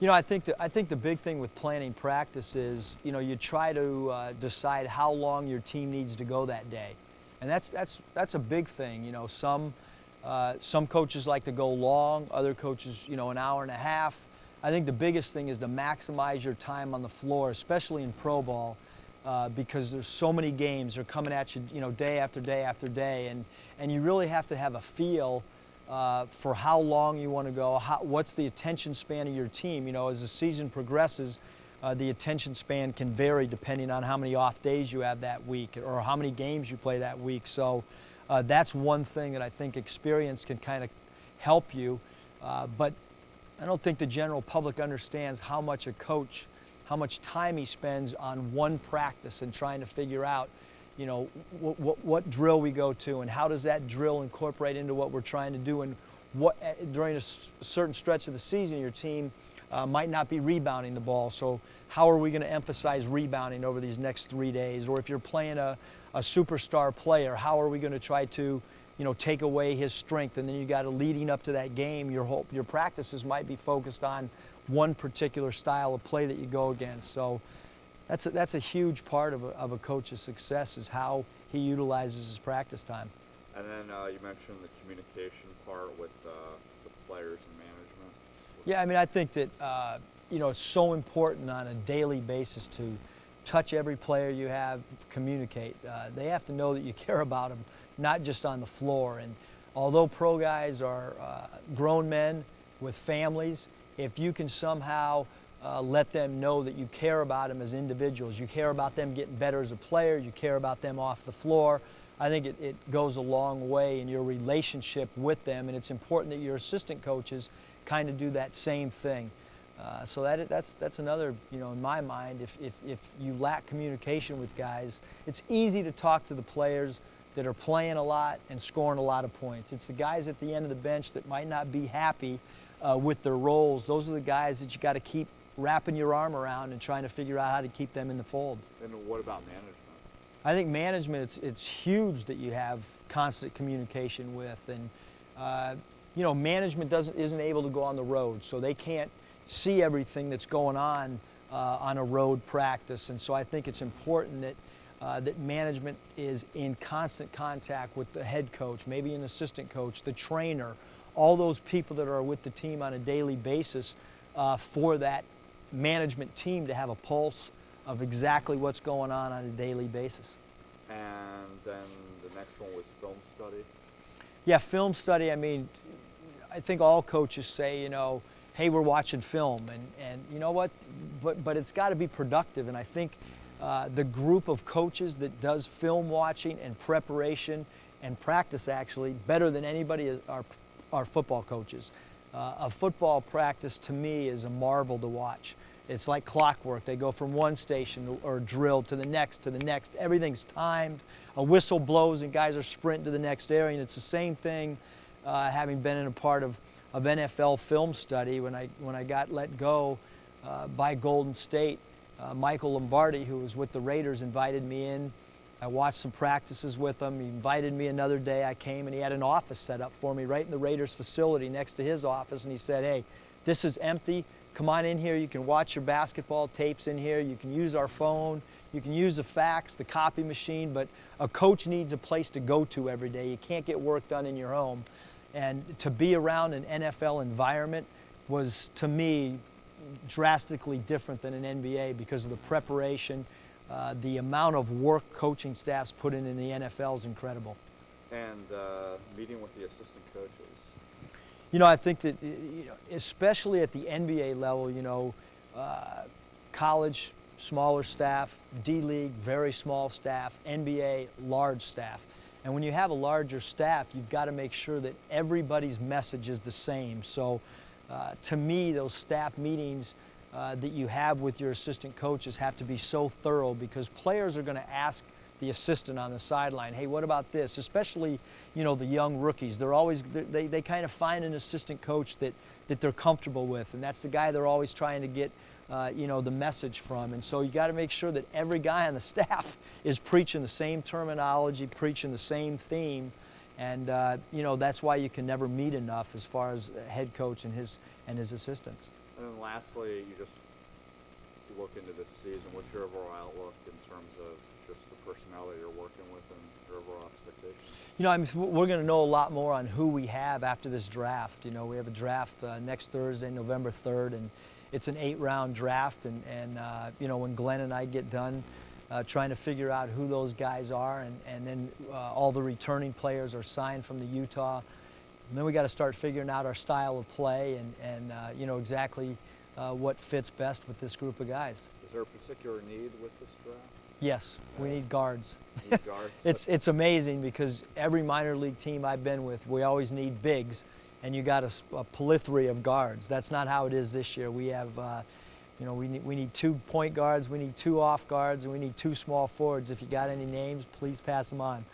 I think the big thing with planning practice is, you try to decide how long your team needs to go that day, and that's a big thing. Some coaches like to go long, other coaches, an hour and a half. I think the biggest thing is to maximize your time on the floor, especially in pro ball, because there's so many games. They're coming at you, day after day after day, and you really have to have a feel for how long you want to go, what's the attention span of your team. As the season progresses, the attention span can vary depending on how many off days you have that week or how many games you play that week. So that's one thing that I think experience can kind of help you. But I don't think the general public understands how much how much time he spends on one practice and trying to figure out what drill we go to and how does that drill incorporate into what we're trying to do, and what during a certain stretch of the season your team might not be rebounding the ball. So how are we going to emphasize rebounding over these next 3 days? Or if you're playing a superstar player, how are we going to try to take away his strength? And then you got to, leading up to that game, your practices might be focused on one particular style of play that you go against. So that's a huge part of a coach's success, is how he utilizes his practice time. And then you mentioned the communication part with the players and management. Yeah, I think that it's so important on a daily basis to touch every player you have, communicate. They have to know that you care about them, not just on the floor. And although pro guys are grown men with families, if you can somehow let them know that you care about them as individuals, you care about them getting better as a player, you care about them off the floor, I think it goes a long way in your relationship with them. And it's important that your assistant coaches kind of do that same thing. So that's another, in my mind, if you lack communication with guys, it's easy to talk to the players that are playing a lot and scoring a lot of points. It's the guys at the end of the bench that might not be happy with their roles. Those are the guys that you got to keep wrapping your arm around and trying to figure out how to keep them in the fold. And what about management? I think management, it's huge that you have constant communication with. And management isn't able to go on the road, so they can't see everything that's going on a road practice. And so I think it's important that management is in constant contact with the head coach, maybe an assistant coach, the trainer, all those people that are with the team on a daily basis, for that management team to have a pulse of exactly what's going on a daily basis. And then the next one was film study. Yeah, film study. I think all coaches say, hey, we're watching film, and you know what? But it's got to be productive. And I think the group of coaches that does film watching and preparation and practice actually better than anybody are football coaches. A football practice to me is a marvel to watch. It's like clockwork. They go from one station or drill to the next. Everything's timed. A whistle blows and guys are sprinting to the next area. And it's the same thing, having been in a part of NFL film study. When I got let go by Golden State, Michael Lombardi, who was with the Raiders, invited me in. I watched some practices with him. He invited me another day. I came, and he had an office set up for me right in the Raiders facility next to his office. And he said, hey, this is empty. Come on in here. You can watch your basketball tapes in here. You can use our phone. You can use the fax, the copy machine. But a coach needs a place to go to every day. You can't get work done in your home. And to be around an NFL environment was, to me, drastically different than an NBA because of the preparation. The amount of work coaching staffs put in the NFL is incredible. And meeting with the assistant coaches. I think that, especially at the NBA level, college, smaller staff, D-League, very small staff, NBA, large staff. And when you have a larger staff, you've got to make sure that everybody's message is the same. So to me, those staff meetings that you have with your assistant coaches have to be so thorough, because players are going to ask the assistant on the sideline, hey, what about this? Especially, the young rookies. They kind of find an assistant coach that they're comfortable with, and that's the guy they're always trying to get the message from. And so you got to make sure that every guy on the staff is preaching the same terminology, preaching the same theme, and that's why you can never meet enough as far as head coach and his assistants. And then lastly, you just look into this season. What's your overall outlook in terms of just the personnel that you're working with and your overall expectations? You know, we're going to know a lot more on who we have after this draft. You know, we have a draft next Thursday, November 3rd, and it's an 8-round draft. And you know, when Glenn and I get done trying to figure out who those guys are, and then all the returning players are signed from the Utah. And then we got to start figuring out our style of play and you know, exactly what fits best with this group of guys. Is there a particular need with this draft? Yes, we need guards. Need guards? It's amazing because every minor league team I've been with, we always need bigs, and you got a plethora of guards. That's not how it is this year. We have, you know, we need 2 point guards, we need 2 off guards, and we need 2 small forwards. If you got any names, please pass them on.